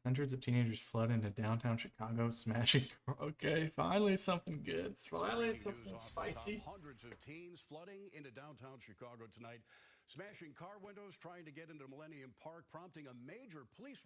Hundreds of teenagers flood into downtown Chicago, smashing. Okay, finally something good. Finally something spicy. Hundreds of teens flooding into downtown Chicago tonight, smashing car windows, trying to get into Millennium Park, prompting a major police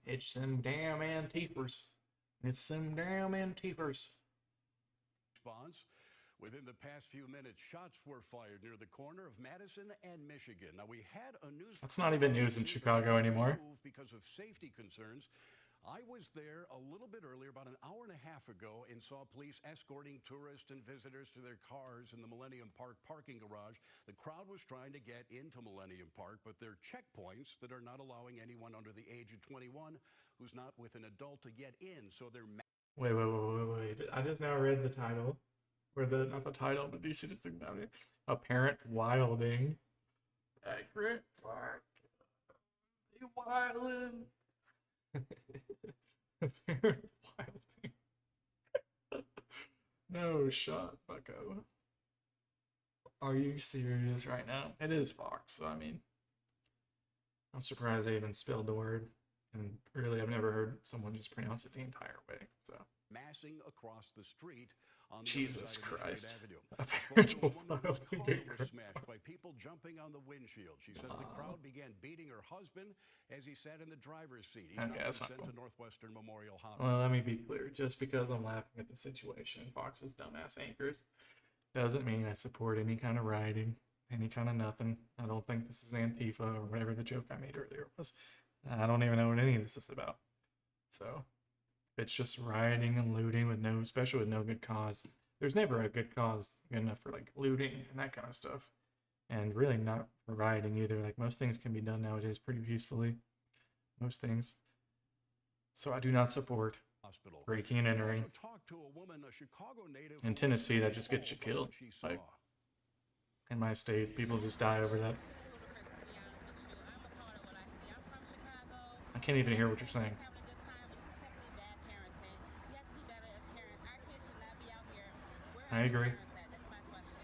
It's them damn Antifers. It's them damn Antifers. response. Within the past few minutes, shots were fired near the corner of Madison and Michigan. Now, we had a news. That's not even news in Chicago anymore. Because of safety concerns. I was there a little bit earlier, about an hour and a half ago, and saw police escorting tourists and visitors to their cars in the Millennium Park parking garage. The crowd was trying to get into Millennium Park, but there are checkpoints that are not allowing anyone under the age of 21 who's not with an adult to get in. So they're. Wait. I just now read the title. Or not the title, but DC just think about it. Apparent wilding. Accurate. Fuck. You wildin'. Apparent wilding. No shot, bucko. Are you serious right now? It is Fox, so I mean, I'm surprised they even spelled the word. And really, I've never heard someone just pronounce it the entire way, so. Massing across the street on the Jesus other side Christ. of Detroit Avenue. Apparent Spoke to a woman whose wilding. car was smashed by people jumping on the windshield. She says the crowd began beating her husband as he sat in the driver's seat. He's Okay, now been that's not sent cool. to Northwestern Memorial Hospital. Well, let me be clear. Just because I'm laughing at the situation, Fox's dumbass anchors, doesn't mean I support any kind of rioting, any kind of nothing. I don't think this is Antifa or whatever the joke I made earlier was. I don't even know what any of this is about. So, if it's just rioting and looting with no, especially with no good cause, there's never a good cause good enough for like looting and that kind of stuff. And really not for rioting either. Like most things can be done nowadays pretty peacefully. Most things. So I do not support Hospital. breaking and We entering. also talked to a woman, a Chicago native In who Tennessee, that just recalled gets you what killed. she saw. Like, in my state, people just die over that. I can't even hear what you're saying. I agree.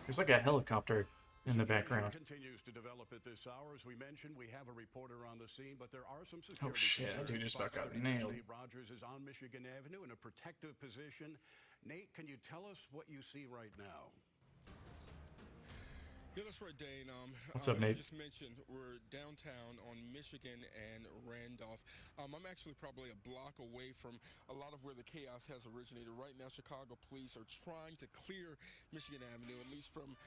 There's like a helicopter in the background. Continues to develop at this hour. As we mentioned, we have a reporter on the scene, but there are some security Oh shit, that dude concerns. just about Fox got 32's nailed. Nate Rogers is on Michigan Avenue in a protective position. Nate, can you tell us what you see right now? Yeah, that's right, Dane. What's up, Nate? As you just mentioned, we're downtown on Michigan and Randolph. I'm actually probably a block away from a lot of where the chaos has originated. Right now, Chicago police are trying to clear Michigan Avenue, at least from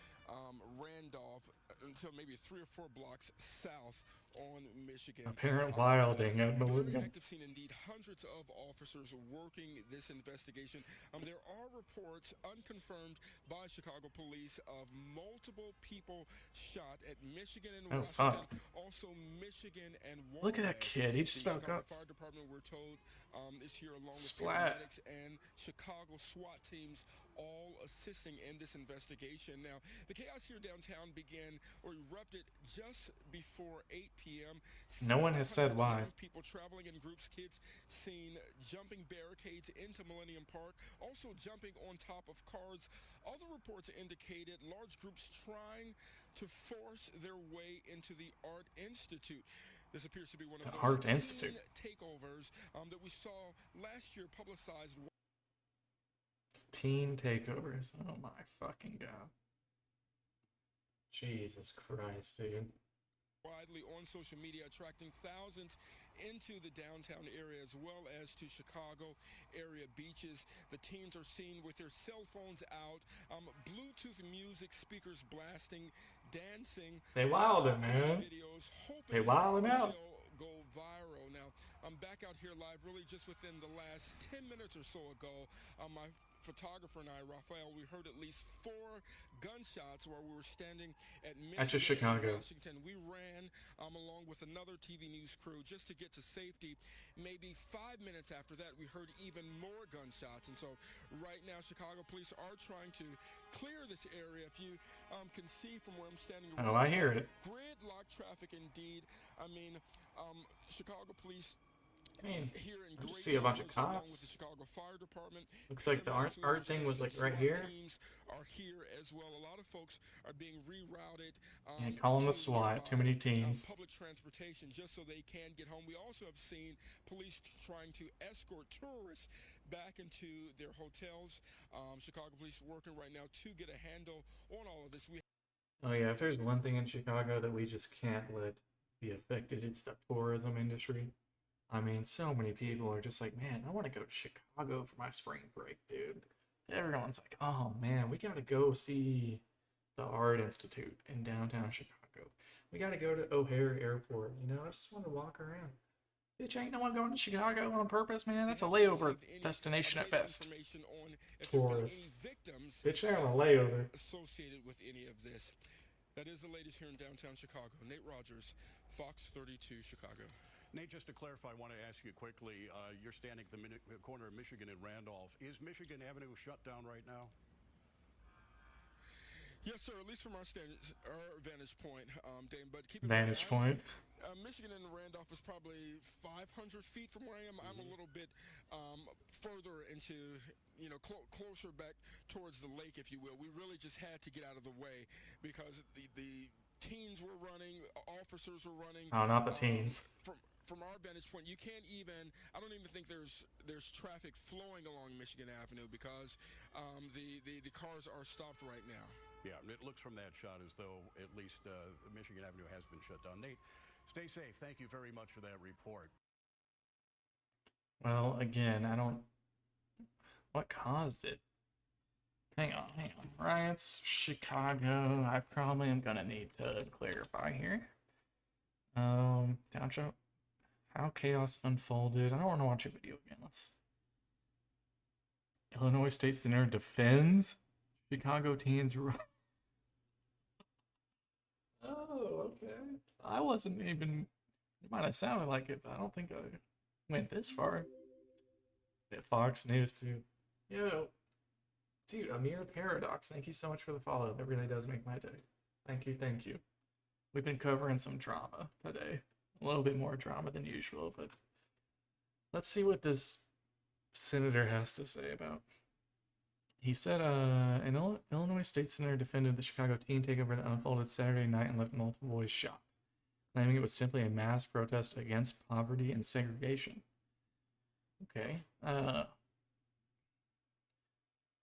Randolph until maybe 3 or 4 blocks south on Michigan. Apparent wilding at Very Millennium. active scene indeed. Hundreds of officers working this investigation. There are reports, unconfirmed by Chicago police, of multiple people shot at Michigan and Oh, Washington. fuck. Also Michigan and Look at that Wabash. kid. He just The about Chicago got Fire Department, we're told, is here along with Splat. paramedics and Chicago SWAT teams, all assisting in this investigation. Now, the chaos here downtown began or erupted just before 8 p.m. No one has said why. Young people traveling in groups, kids seen jumping barricades into Millennium Park, also jumping on top of cars. Other reports indicated large groups trying to force their way into the Art Institute. This appears to be one of The those Art teen Institute. takeovers that we saw last year publicized Teen takeovers. Oh my fucking god. Jesus Christ, dude. widely on social media, attracting thousands into the downtown area as well as to Chicago area beaches. The teens are seen with their cell phones out, Bluetooth music speakers blasting, dancing. They wildin', man. Videos, hoping They wildin' out. they'll go viral. Now, I'm back out here live really just within the last 10 minutes or so ago. My photographer and I, Raphael, we heard at least 4 gunshots while we were standing at That's just Michigan, Chicago. Washington. We ran along with another TV news crew just to get to safety. Maybe 5 minutes after that, we heard even more gunshots. And so right now, Chicago police are trying to clear this area. If you can see from where I'm standing. Oh, I hear it. Gridlock traffic indeed. I mean, Chicago police I mean, here in I great just see a bunch of numbers along with the cops. Chicago Fire Department. Looks like the art thing was like right SWAT here. teams are here as well. A lot of folks are being rerouted Yeah, call them to the SWAT. Too nearby many teens. public transportation just so they can get home. We also have seen police trying to escort tourists back into their hotels. Chicago police working right now to get a handle on all of this. Oh yeah, if there's one thing in Chicago that we just can't let be affected, it's the tourism industry. I mean, so many people are just like, man, I want to go to Chicago for my spring break, dude. Everyone's like, oh man, we gotta go see the Art Institute in downtown Chicago. We gotta go to O'Hare Airport. You know, I just want to walk around. Bitch, ain't no one going to Chicago on purpose, man. That's a layover destination at best. Tourists. Bitch, they're on a layover. Associated with any of this. That is the latest here in downtown Chicago. Nate Rogers, Fox 32, Chicago. Nate, just to clarify, I want to ask you quickly. You're standing at the corner of Michigan and Randolph. Is Michigan Avenue shut down right now? Yes, sir. At least from our vantage point, Dane. But keep in mind, Vantage point. Michigan and Randolph is probably 500 feet from where I am. I'm a little bit further into, closer back towards the lake, if you will. We really just had to get out of the way because the teens were running, officers were running. Oh, not the teens. From our vantage point, you can't even. I don't even think there's traffic flowing along Michigan Avenue because the cars are stopped right now. Yeah, it looks from that shot as though at least Michigan Avenue has been shut down. Nate, stay safe. Thank you very much for that report. Well, again, I don't. What caused it? Hang on. Riots, Chicago. I probably am gonna need to clarify here. Township. How chaos unfolded. I don't want to watch a video again. Illinois State Senator defends Chicago teens. Oh, okay. I wasn't even. It might have sounded like it, but I don't think I went this far. Yeah, Fox News too. Yo, dude, Amir Paradox. Thank you so much for the follow. That really does make my day. Thank you. We've been covering some drama today. A little bit more drama than usual, but let's see what this senator has to say about. He said, an Illinois state senator defended the Chicago teen takeover that unfolded Saturday night and left multiple boys shot, claiming it was simply a mass protest against poverty and segregation. Okay. I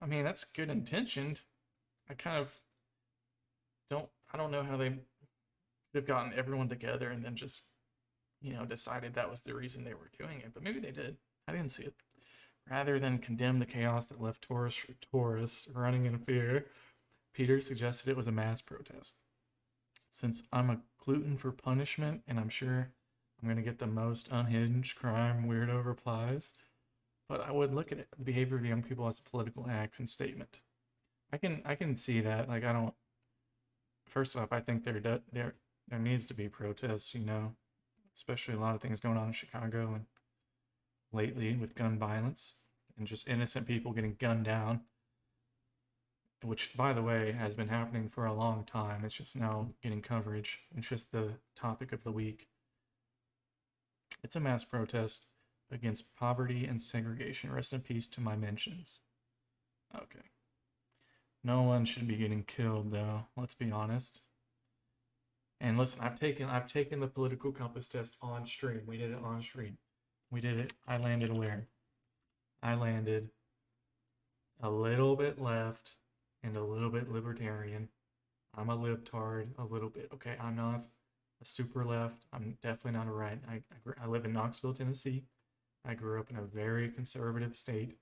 mean, that's good intentioned. I don't know how they could have gotten everyone together and then just, decided that was the reason they were doing it, but maybe they did. I didn't see it. Rather than condemn the chaos that left tourists running in fear, Peter suggested it was a mass protest. Since I'm a glutton for punishment, and I'm sure I'm going to get the most unhinged crime weirdo replies, but I would look at it, the behavior of young people as a political act and statement. I can see that. Like, first off, I think there needs to be protests, especially a lot of things going on in Chicago and lately with gun violence and just innocent people getting gunned down, which, by the way, has been happening for a long time. It's just now getting coverage. It's just the topic of the week. It's a mass protest against poverty and segregation. Rest in peace to my mentions. Okay. No one should be getting killed, though. Let's be honest. And listen, I've taken the political compass test on stream. We did it on stream. We did it. I landed where? I landed a little bit left and a little bit libertarian. I'm a libtard a little bit. Okay, I'm not a super left. I'm definitely not a right. I live in Knoxville, Tennessee. I grew up in a very conservative state,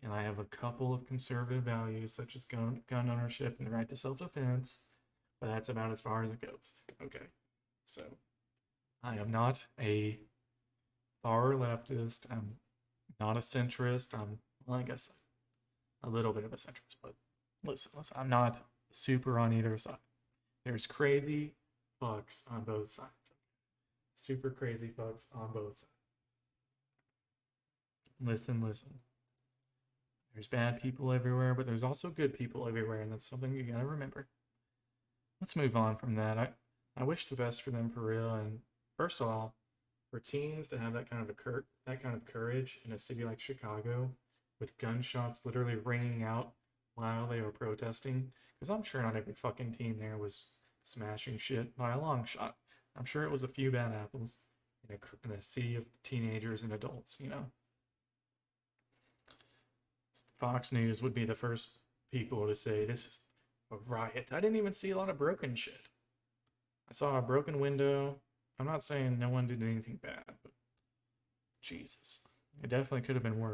and I have a couple of conservative values such as gun ownership and the right to self-defense, but that's about as far as it goes. Okay, so I am not a far leftist. I'm not a centrist. I guess a little bit of a centrist, but listen, I'm not super on either side. There's crazy fucks on both sides. Super crazy fucks on both sides. Listen. There's bad people everywhere, but there's also good people everywhere, and that's something you gotta remember. Let's move on from that. I wish the best for them for real, and first of all, For teens to have that kind of that kind of courage in a city like Chicago, with gunshots literally ringing out while they were protesting, because I'm sure not every fucking teen there was smashing shit by a long shot. I'm sure it was a few bad apples in a sea of teenagers and adults, you know. Fox News would be the first people to say this is a riot. I didn't even see a lot of broken shit. I saw a broken window. I'm not saying no one did anything bad, but Jesus. It definitely could have been worse.